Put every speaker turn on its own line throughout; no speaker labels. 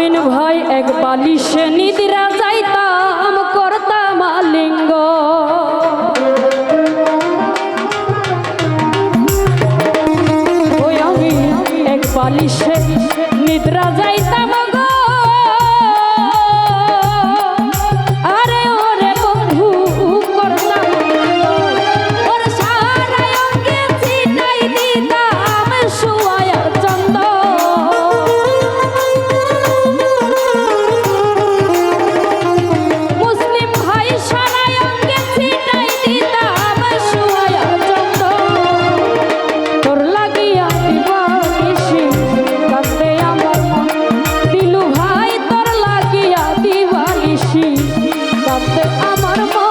আমিন ভাই এক বালিশে নিদ্রা যাইতাম করতাম আলিঙ্গ। ওই আমি এক বালিশে নিদ্রা যাইতাম গো। আরে ওরে বন্ধু করতাম ওর সারা অঙ্গে ছিটাই দিতাম শুয়ায়ার চন্দ। মুসলিম ভাই সারা অঙ্গে ছিটাই দিতাম শুয়ায়ার চন্দ। তোর লাগিয়া দিবানিশি কাঁদে আমার মন। দিলু ভাই তোর লাগিয়া দিবানিশি কাঁদে আমার মন।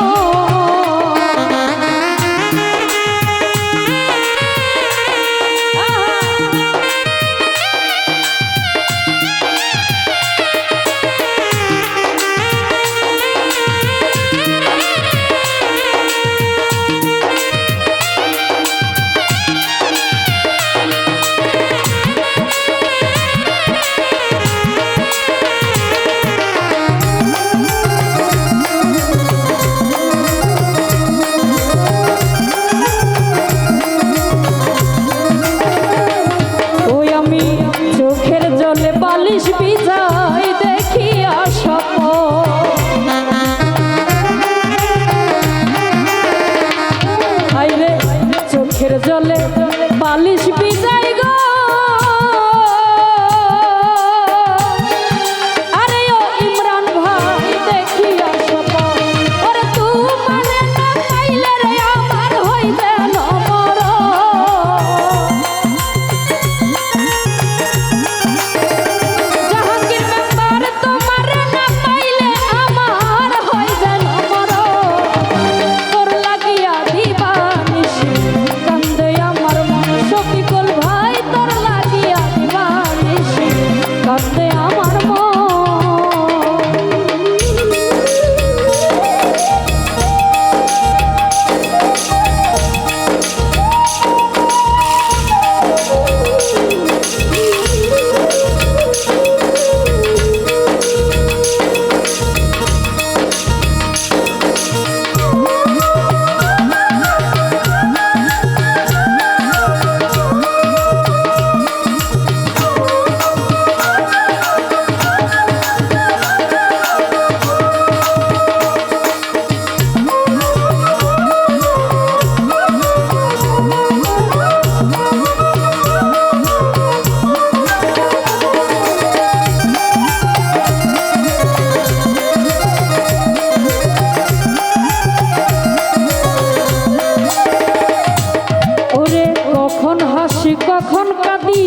চোখের জলে বালিশ ভিজাই দেখিয়া স্বপ্ন। আইরে চোখের জলে বালিশ ভিজাই গো। আরে ও ইমরান ভাই দেখিয়া স্বপ্ন। ওরে তোমারে না পাইলে রে আমার হইবে না মরণ। কখন কাঁদি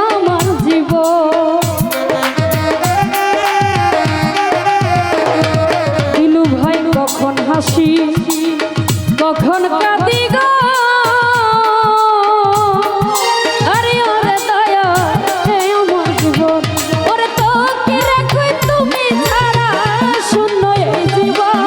আমার জীবন। দিলু ভাই কখন হাসি কখন কাঁদি গো। আরে ওরে দয়া আমার জীবন। ওরে তোকে রেখে তুমি ছাড়া শূন্য এই জীবন।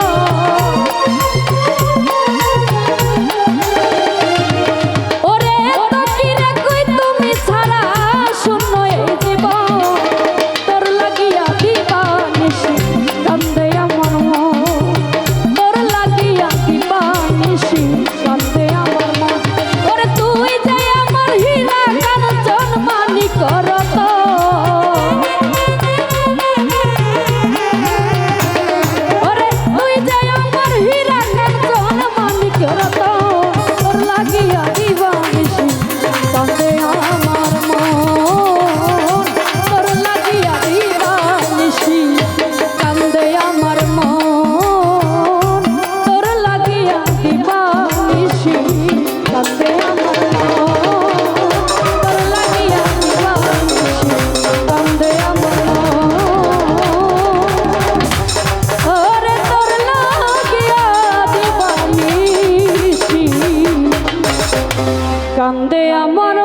কান্দে আমার